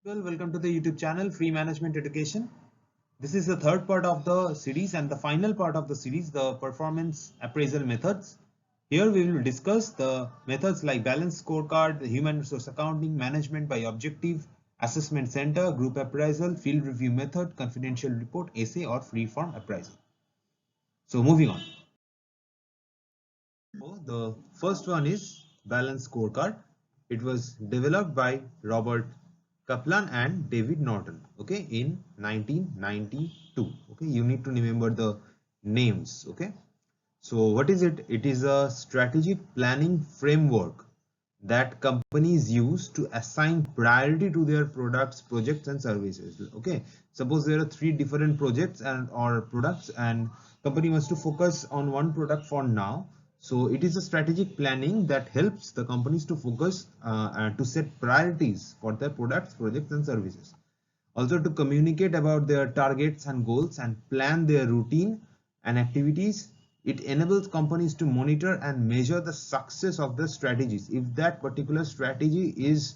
Well, welcome to the YouTube channel Free Management Education. This is the third part of the series and the final part of the series, the performance appraisal methods. Here we will discuss the methods like balanced scorecard, the human resource accounting, management by objective, assessment center, group appraisal, field review method, confidential report, essay or free form appraisal. So moving on. So the first one is balanced scorecard. It was developed by Robert Kaplan and David Norton, okay, in 1992. Okay, you need to remember the names. Okay, so what is it? It is a strategic planning framework that companies use to assign priority to their products, projects and services. Okay, suppose there are three different projects and or products, and company wants to focus on one product for now. So it is a strategic planning that helps the companies to focus and to set priorities for their products, projects and services. Also to communicate about their targets and goals and plan their routine and activities. It enables companies to monitor and measure the success of the strategies. If that particular strategy is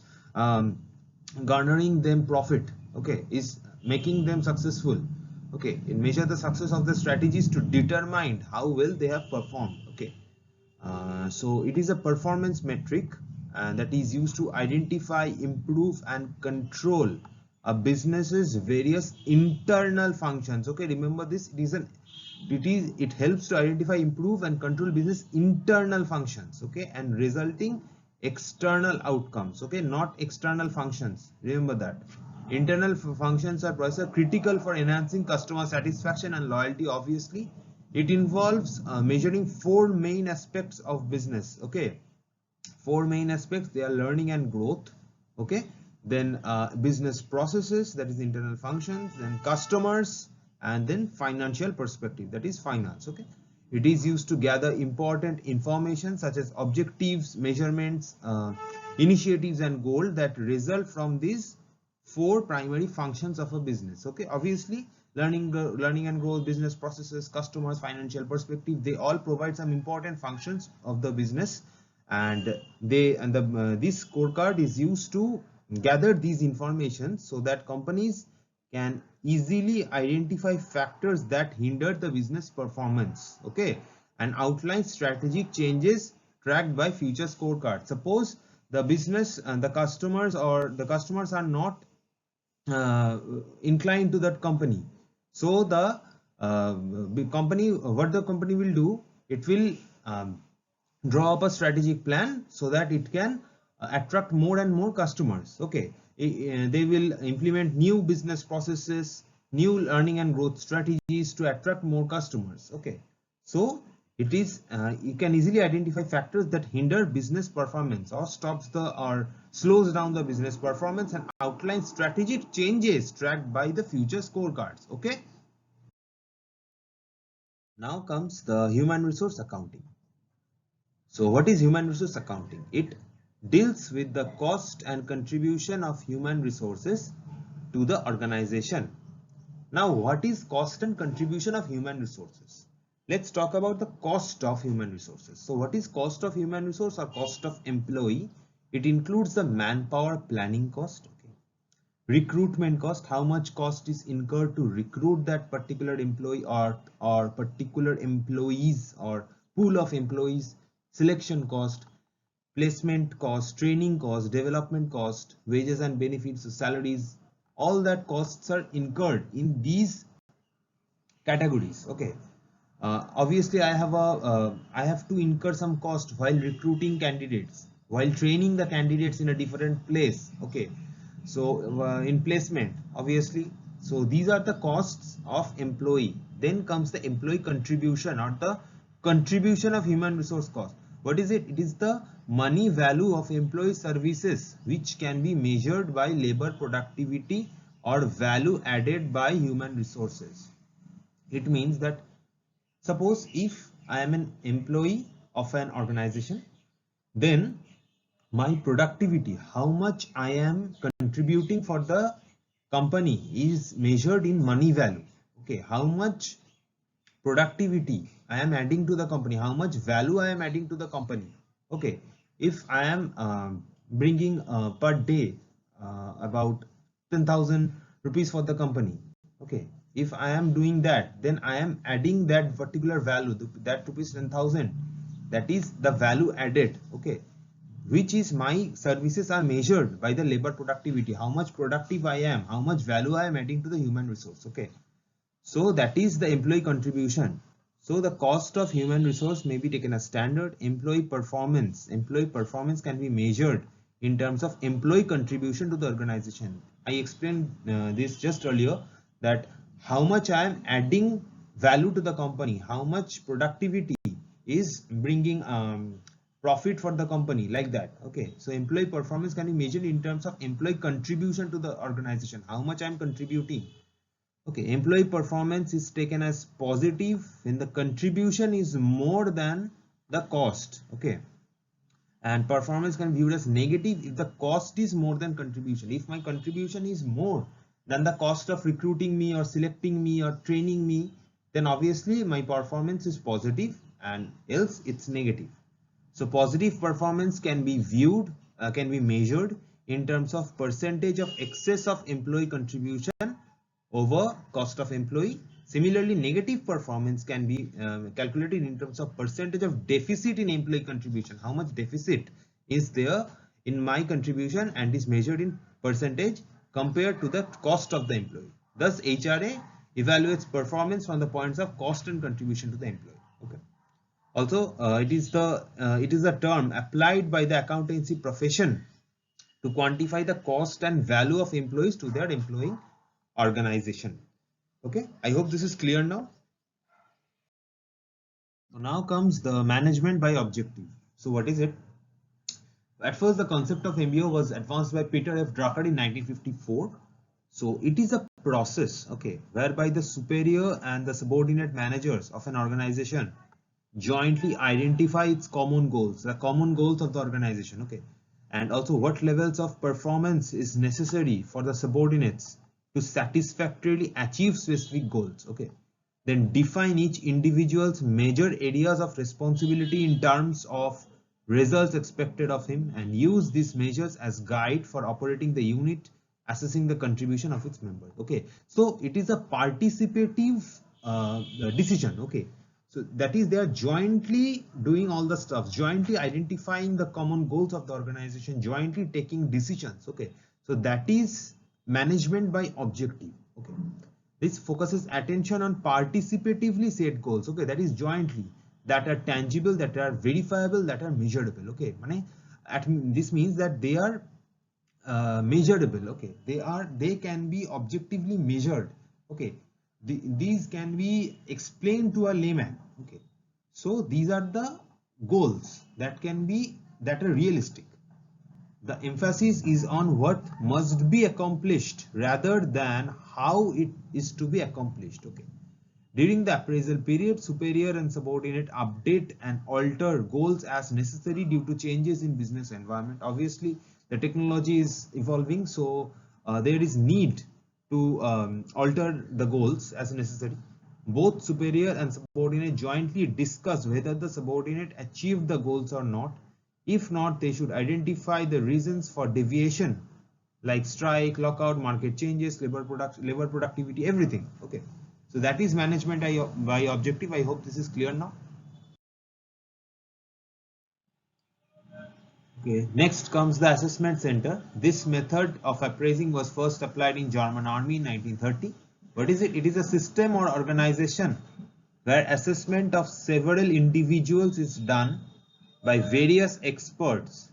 garnering them profit, okay, is making them successful, okay, it measure the success of the strategies to determine how well they have performed. Okay, so it is a performance metric that is used to identify, improve and control a business's various internal functions. Okay, remember this, it helps to identify, improve and control business internal functions, okay, and resulting external outcomes, okay, not external functions. Remember that internal functions are critical for enhancing customer satisfaction and loyalty. Obviously it involves measuring four main aspects of business. Okay, four main aspects, they are learning and growth, okay, then business processes, that is internal functions, then customers, and then financial perspective, that is finance. Okay, it is used to gather important information such as objectives, measurements, initiatives and goals that result from these four primary functions of a business. Okay, obviously learning and growth, business processes, customers, financial perspective, they all provide some important functions of the business, and this scorecard is used to gather these information so that companies can easily identify factors that hinder the business performance, okay, and outline strategic changes tracked by future scorecard. Suppose the business and the customers are not inclined to that company, so the company, what the company will do, it will draw up a strategic plan so that it can attract more and more customers. Okay, they will implement new business processes, new learning and growth strategies to attract more customers. Okay, so it is you can easily identify factors that hinder business performance or slows down the business performance and outline strategic changes tracked by the future scorecards. Okay, now comes the human resource accounting. So what is human resource accounting? It deals with the cost and contribution of human resources to the organization. Now, what is cost and contribution of human resources? Let's talk about the cost of human resources. So what is cost of human resource or cost of employee? It includes the manpower planning cost, okay, recruitment cost, how much cost is incurred to recruit that particular employee or particular employees or pool of employees, selection cost, placement cost, training cost, development cost, wages and benefits, salaries, all that costs are incurred in these categories. Okay, obviously I have to incur some cost while recruiting candidates, while training the candidates in a different place. Okay, so in placement, obviously, so these are the costs of employee. Then comes the employee contribution or the contribution of human resource cost. What is it? It is the money value of employee services which can be measured by labor productivity or value added by human resources. It means that suppose if I am an employee of an organization, then my productivity, how much I am contributing for the company, is measured in money value. Okay, how much productivity I am adding to the company, how much value I am adding to the company. Okay, if I am bringing per day about 10,000 rupees for the company. Okay, if I am doing that, then I am adding that particular value, that rupees 10,000, that is the value added. Okay, which is my services are measured by the labor productivity, how much productive I am, how much value I am adding to the human resource. Okay, so that is the employee contribution. So the cost of human resource may be taken as standard. Employee performance can be measured in terms of employee contribution to the organization. I explained this just earlier, that how much I am adding value to the company, how much productivity is bringing profit for the company, like that. Okay, so employee performance can be measured in terms of employee contribution to the organization, how much I am contributing. Okay, employee performance is taken as positive when the contribution is more than the cost. Okay, and performance can be viewed as negative if the cost is more than contribution. If my contribution is more than the cost of recruiting me or selecting me or training me, then obviously my performance is positive, and else it's negative. So positive performance can be viewed, can be measured in terms of percentage of excess of employee contribution over cost of employee. Similarly, negative performance can be calculated in terms of percentage of deficit in employee contribution. How much deficit is there in my contribution, and is measured in percentage compared to the cost of the employee. Thus, HRA evaluates performance from the points of cost and contribution to the employee. Okay. Also, it is a term applied by the accountancy profession to quantify the cost and value of employees to their employing organization. Okay, I hope this is clear now. So now comes the management by objective. So what is it? At first, the concept of MBO was advanced by Peter F. Drucker in 1954. So it is a process, okay, whereby the superior and the subordinate managers of an organization jointly identify its common goals, the common goals of the organization. Okay, and also what levels of performance is necessary for the subordinates to satisfactorily achieve specific goals. Okay, then define each individual's major areas of responsibility in terms of results expected of him, and use these measures as guide for operating the unit, assessing the contribution of its members. Okay, so it is a participative decision. Okay, so that is, they are jointly doing all the stuff, jointly identifying the common goals of the organization, jointly taking decisions. Okay, so that is management by objective. Okay, this focuses attention on participatively set goals. Okay, that is jointly, that are tangible, that are verifiable, that are measurable. Okay, this means that they are measurable. Okay, they can be objectively measured. Okay, these can be explained to a layman. Okay, so these are the goals that are realistic. The emphasis is on what must be accomplished rather than how it is to be accomplished. Okay, during the appraisal period, superior and subordinate update and alter goals as necessary due to changes in business environment. Obviously, the technology is evolving, so there is need to alter the goals as necessary. Both superior and subordinate jointly discuss whether the subordinate achieved the goals or not. If not, they should identify the reasons for deviation, like strike, lockout, market changes, labor productivity, everything. Okay, so that is management by objective. I hope this is clear now. Okay, next comes the assessment center. This method of appraising was first applied in German army in 1930. What is it? It is a system or organization where assessment of several individuals is done by various experts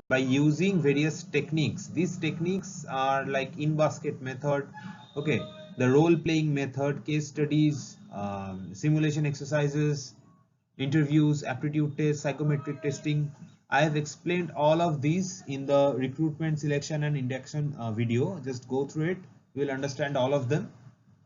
by using various techniques. These techniques are like in-basket method, okay, the role-playing method, case studies, simulation exercises, interviews, aptitude tests, psychometric testing. I have explained all of these in the recruitment, selection and induction video. Just go through it. You will understand all of them.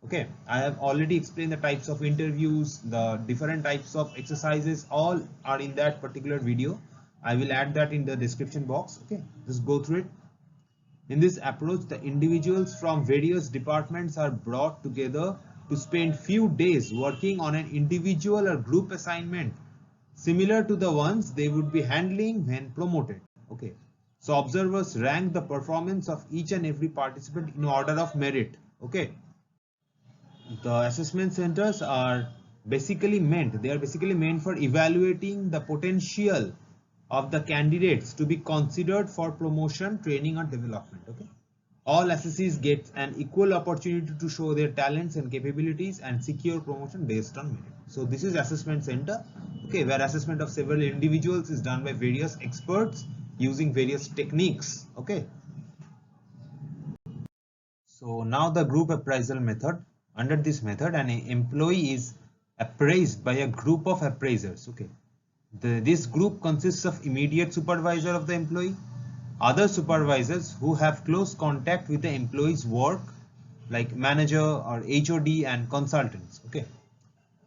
Okay, I have already explained the types of interviews, the different types of exercises, all are in that particular video. I will add that in the description box. Okay, just go through it. In this approach, the individuals from various departments are brought together to spend few days working on an individual or group assignment similar to the ones they would be handling when promoted. Okay, So observers rank the performance of each and every participant in order of merit. Okay. The assessment centers are basically meant for evaluating the potential of the candidates to be considered for promotion, training or development. Okay. All assessees get an equal opportunity to show their talents and capabilities and secure promotion based on merit. So this is assessment center, okay, where assessment of several individuals is done by various experts using various techniques. Okay. So now the group appraisal method. Under this method, an employee is appraised by a group of appraisers. Okay. This group consists of immediate supervisor of the employee, other supervisors who have close contact with the employee's work, like manager or HOD and consultants. Okay.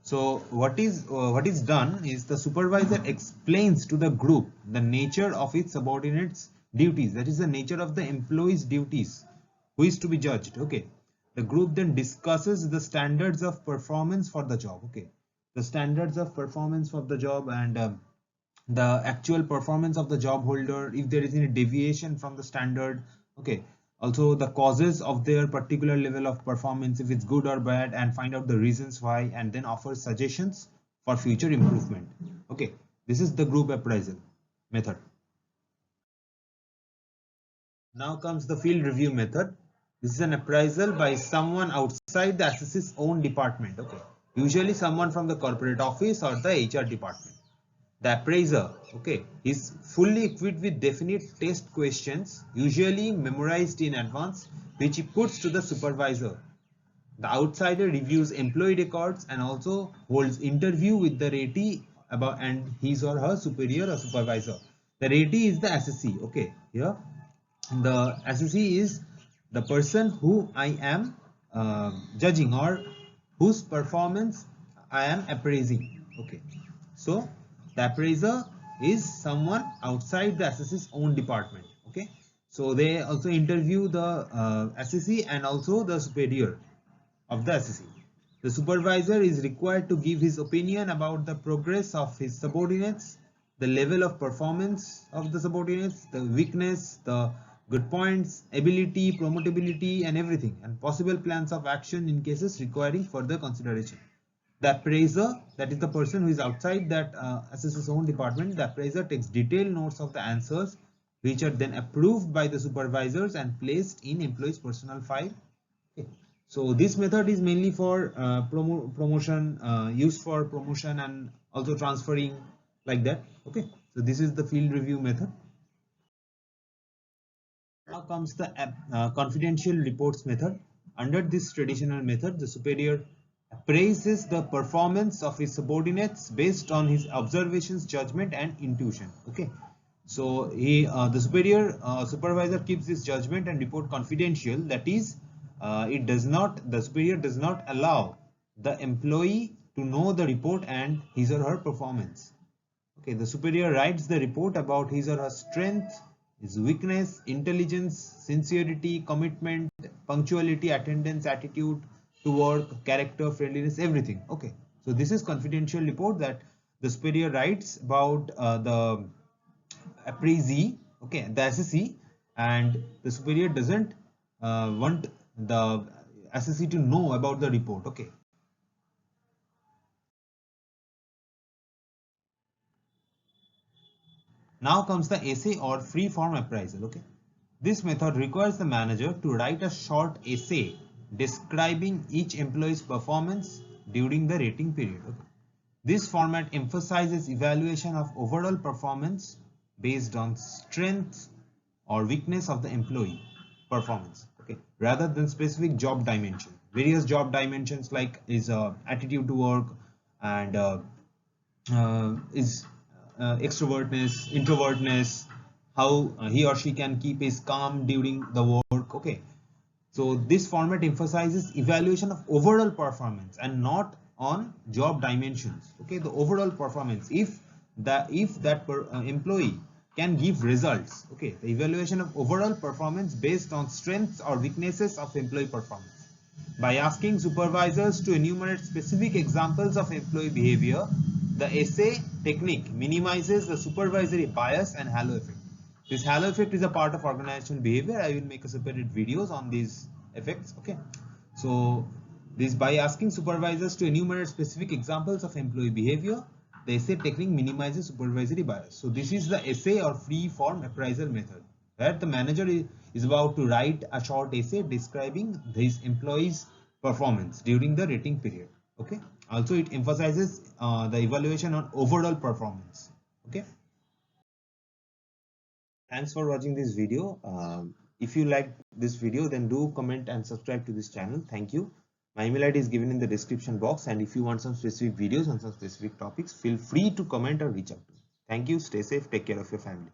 So what is done is the supervisor explains to the group the nature of its subordinates' duties. That is the nature of the employee's duties, who is to be judged. Okay. The group then discusses the standards of performance for the job. Okay. The standards of performance for the job and the actual performance of the job holder, if there is any deviation from the standard. Okay. Also the causes of their particular level of performance, if it's good or bad, and find out the reasons why, and then offer suggestions for future improvement. Okay, this is the group appraisal method. Now comes the field review method. This is an appraisal by someone outside the assessee's own department. Okay, usually someone from the corporate office or the HR department. The appraiser, okay, is fully equipped with definite test questions, usually memorized in advance, which he puts to the supervisor. The outsider reviews employee records and also holds interview with the ratee about and his or her superior or supervisor. The ratee is the assessee. Okay, here the assessee is the person who I am judging or whose performance I am appraising. Okay, so the appraiser is someone outside the assessee's own department. Okay, so they also interview the assessee and also the superior of the assessee. The supervisor is required to give his opinion about the progress of his subordinates, the level of performance of the subordinates, the weakness, the good points, ability, promotability and everything, and possible plans of action in cases requiring further consideration. The appraiser, that is the person who is outside that assessor's own department, the appraiser takes detailed notes of the answers, which are then approved by the supervisors and placed in employee's personal file. Okay. So this method is mainly for promotion, used for promotion and also transferring, like that. Okay. So this is the field review method. Now comes the confidential reports method. Under this traditional method, the superior appraises the performance of his subordinates based on his observations, judgment and intuition. Okay, so the supervisor keeps his judgment and report confidential. That is, the superior does not allow the employee to know the report and his or her performance. Okay, the superior writes the report about his or her strength, his weakness, intelligence, sincerity, commitment, punctuality, attendance, attitude to work, character, friendliness, everything. Okay, so this is confidential report that the superior writes about the appraisee, okay, the assessee, and the superior doesn't want the assessee to know about the report. Okay. Now comes the essay or free form appraisal. Okay, this method requires the manager to write a short essay describing each employee's performance during the rating period. Okay. This format emphasizes evaluation of overall performance based on strength or weakness of the employee performance. Okay, rather than specific job dimension. Various job dimensions like is attitude to work and is extrovertness, introvertness, how he or she can keep his calm during the work. Okay, so this format emphasizes evaluation of overall performance and not on job dimensions. Okay, the overall performance, if that employee can give results. Okay, the evaluation of overall performance based on strengths or weaknesses of employee performance. By asking supervisors to enumerate specific examples of employee behavior, the essay technique minimizes the supervisory bias and halo effect. This halo effect is a part of organizational behavior. I will make a separate videos on these effects. Okay, so this by asking supervisors to enumerate specific examples of employee behavior, the essay technique minimizes supervisory bias. So this is the essay or free form appraisal method, where the manager is about to write a short essay describing his employee's performance during the rating period. Okay, also it emphasizes the evaluation on overall performance. Okay, thanks for watching this video. If you like this video, then do comment and subscribe to this channel. Thank you. My email ID is given in the description box, and if you want some specific videos on some specific topics, feel free to comment or reach out to me. Thank you. Stay safe. Take care of your family.